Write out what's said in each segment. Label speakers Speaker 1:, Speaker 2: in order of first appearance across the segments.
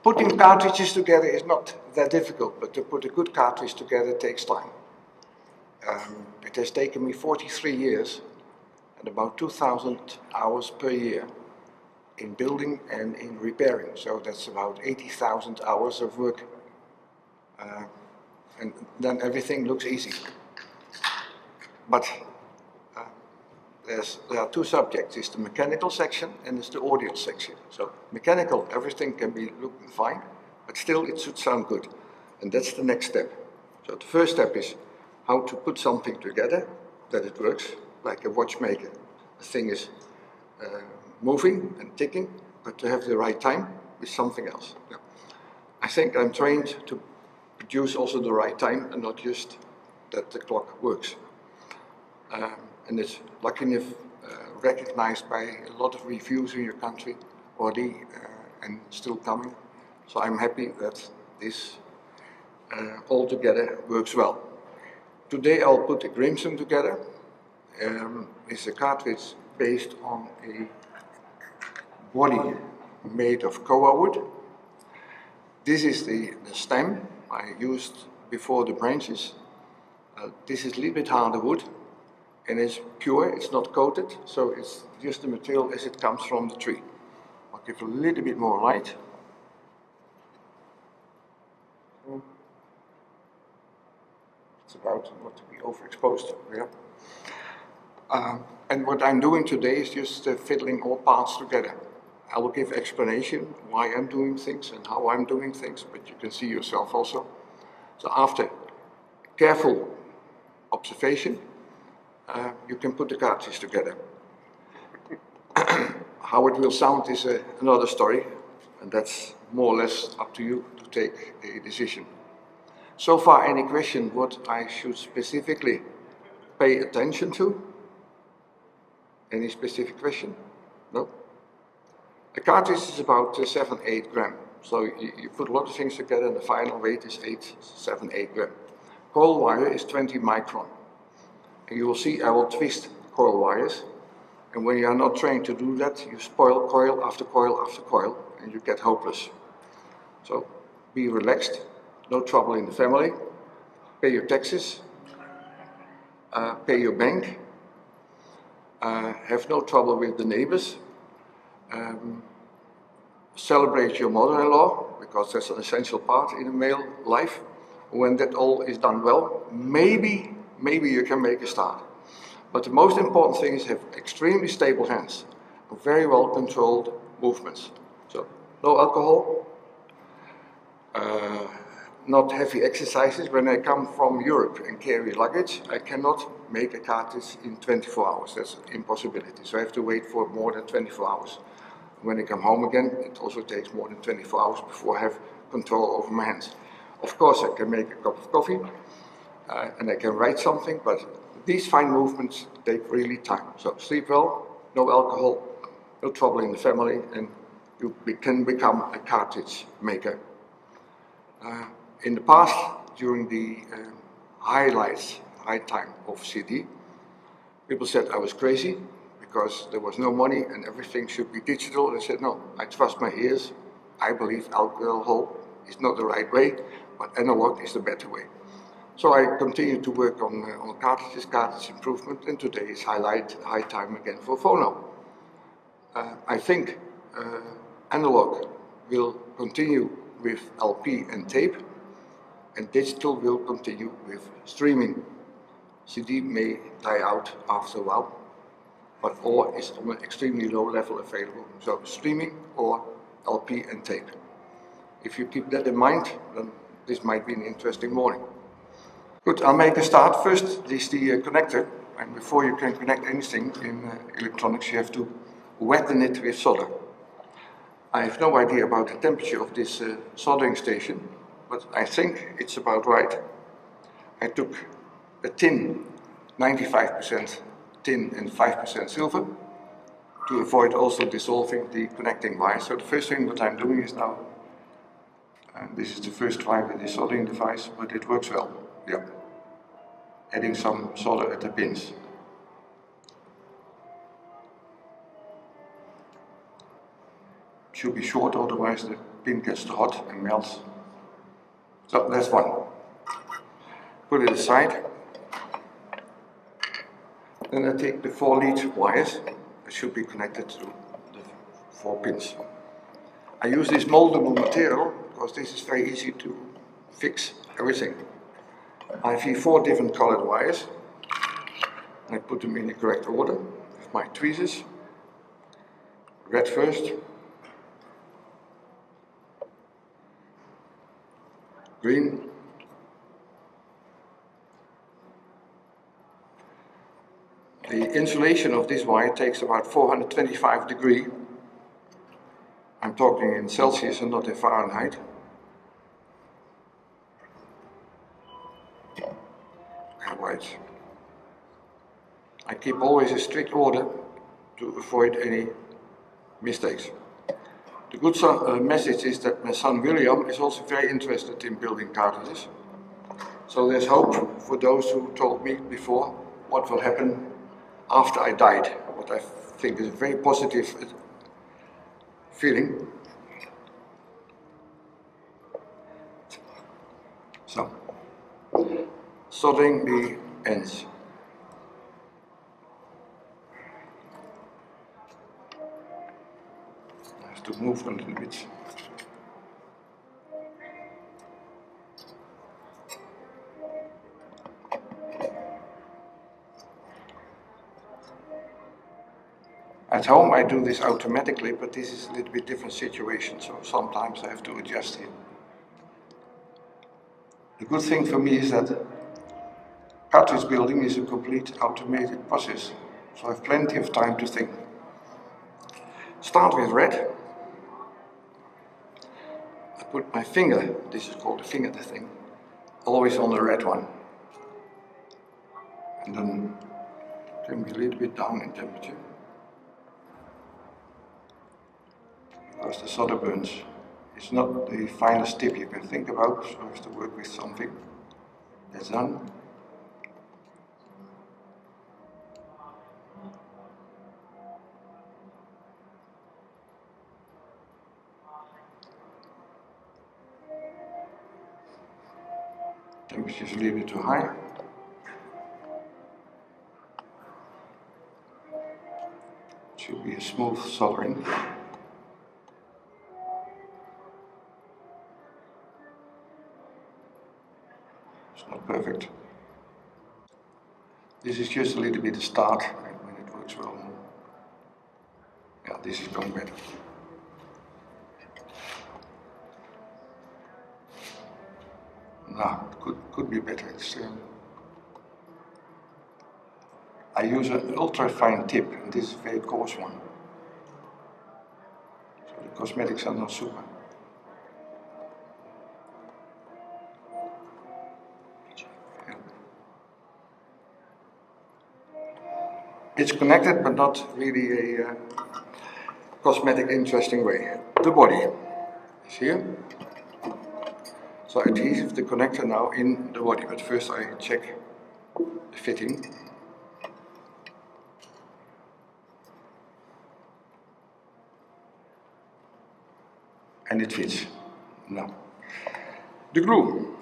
Speaker 1: Putting cartridges together is not that difficult, but to put a good cartridge together takes time. It has taken me 43 years and about 2,000 hours per year in building and in repairing. So that's about 80,000 hours of work. And then everything looks easy. But there are two subjects. It's the mechanical section and it's the audio section. So mechanical, everything can be looking fine, but still it should sound good. And that's the next step. So the first step is how to put something together that it works, like a watchmaker. The thing is moving and ticking, but to have the right time is something else. Yeah. I think I'm trained to produce also the right time and not just that the clock works. And it's lucky enough recognized by a lot of reviews in your country already and still coming. So I'm happy that this all together works well. Today I'll put a Grimson together. It's a cartridge based on a body made of koa wood. This is the stem I used before the branches. This is a little bit harder wood and it's pure, it's not coated, so it's just the material as it comes from the tree. I'll give a little bit more light. It's about not to be overexposed. Yeah. And what I'm doing today is just fiddling all parts together. I will give explanation why I'm doing things and how I'm doing things, but you can see yourself also. So after careful observation, you can put the cartridge together. How it will sound is another story, and that's more or less up to you to take a decision. So far, any question what I should specifically pay attention to? Any specific question? No? The cartridge is about 7-8 grams. So you put a lot of things together and the final weight is 7-8 grams. Coil wire is 20 micron. And you will see I will twist coil wires. And when you are not trained to do that, you spoil coil after coil after coil and you get hopeless. So be relaxed, no trouble in the family, pay your taxes, pay your bank, have no trouble with the neighbors, celebrate your mother-in-law, because that's an essential part in a male life. When that all is done well, maybe you can make a start. But the most important thing is have extremely stable hands, very well controlled movements. So no alcohol, not heavy exercises. When I come from Europe and carry luggage, I cannot make a cartridge in 24 hours. That's an impossibility. So I have to wait for more than 24 hours. When I come home again, it also takes more than 24 hours before I have control over my hands. Of course, I can make a cup of coffee and I can write something, but these fine movements take really time. So sleep well, no alcohol, no trouble in the family, and you can become a cartridge maker. In the past, during the high time of CD, people said I was crazy because there was no money and everything should be digital. And I said, no, I trust my ears. I believe alcohol is not the right way, but analog is the better way. So I continue to work on cartridge improvement, and today is high time again for phono. I think analog will continue with LP and tape, and digital will continue with streaming. CD may die out after a while, but all is on an extremely low level available. So streaming or LP and tape. If you keep that in mind, then this might be an interesting morning. Good, I'll make a start. First is the connector, and before you can connect anything in electronics, you have to wetten it with solder. I have no idea about the temperature of this soldering station, but I think it's about right. I took a tin, 95% tin and 5% silver, to avoid also dissolving the connecting wire. So the first thing that I'm doing is now, and this is the first try with this soldering device, but it works well. Yeah. Adding some solder at the pins. Should be short, otherwise the pin gets too hot and melts. So that's one. Put it aside. Then I take the 4 lead wires that should be connected to the 4 pins. I use this moldable material because this is very easy to fix everything. I have here 4 different colored wires. I put them in the correct order with my tweezers. Red first, green, the insulation of this wire takes about 425 degrees. I'm talking in Celsius and not in Fahrenheit. White. I keep always a strict order to avoid any mistakes. The good message is that my son William is also very interested in building cartridges. So there's hope for those who told me before what will happen after I died, what I think is a very positive feeling. So, soldering the ends. I have to move a little bit. At home I do this automatically, but this is a little bit different situation, so sometimes I have to adjust here. The good thing for me is that cartridge building is a complete automated process, so I have plenty of time to think. Start with red. I put my finger, this is called the finger thing, always on the red one. And then can be a little bit down in temperature. Because the solder burns is not the finest tip you can think about, so I have to work with something. That's done. Temperature is a little bit too high. It should be a smooth soldering. It's not perfect. This is just a little bit of start when it works well. Yeah, this is going better. No, it could be better. I use an ultra fine tip, and this is a very coarse one. So the cosmetics are not super. It's connected, but not really a cosmetic interesting way. The body is here. So adhesive the connector now in the body, but first I check the fitting. And it fits. Now, the glue.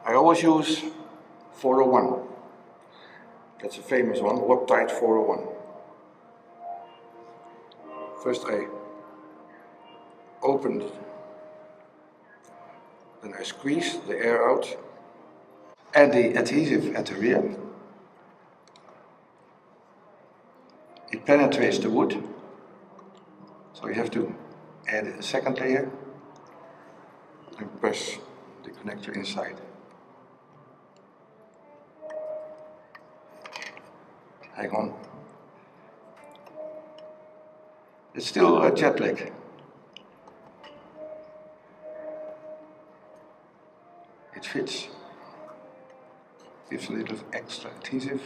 Speaker 1: I always use 401. That's a famous one, Loctite 401. First I open it, then I squeeze the air out, add the adhesive at the rear. It penetrates the wood, so you have to add a second layer and press the connector inside. Hang on. It's still a jet lag. It fits. Gives a little extra adhesive.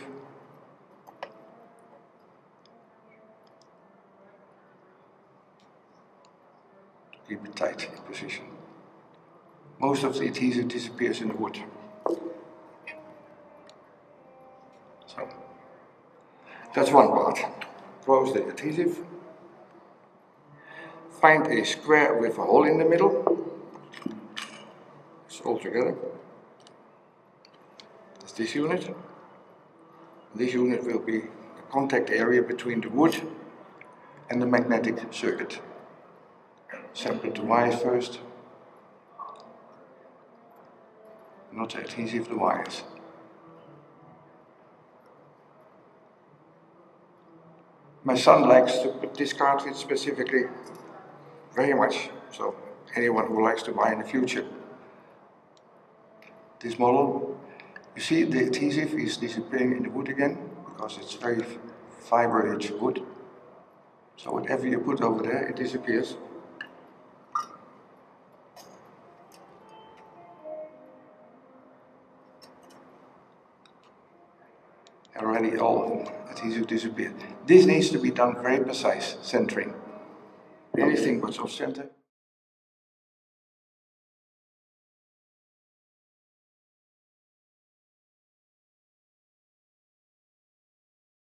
Speaker 1: To keep it tight in position. Most of the adhesive disappears in the wood. So, that's one part. Close the adhesive. Find a square with a hole in the middle. It's all together. That's this unit. This unit will be the contact area between the wood and the magnetic circuit. Separate the wires first. Not adhesive the wires. My son likes to put this cartridge specifically very much, so anyone who likes to buy in the future this model, you see the adhesive is disappearing in the wood again because it's very fiber-rich wood. So whatever you put over there, it disappears. Already all adhesive disappeared. This needs to be done very precise, centering. Anything but off center.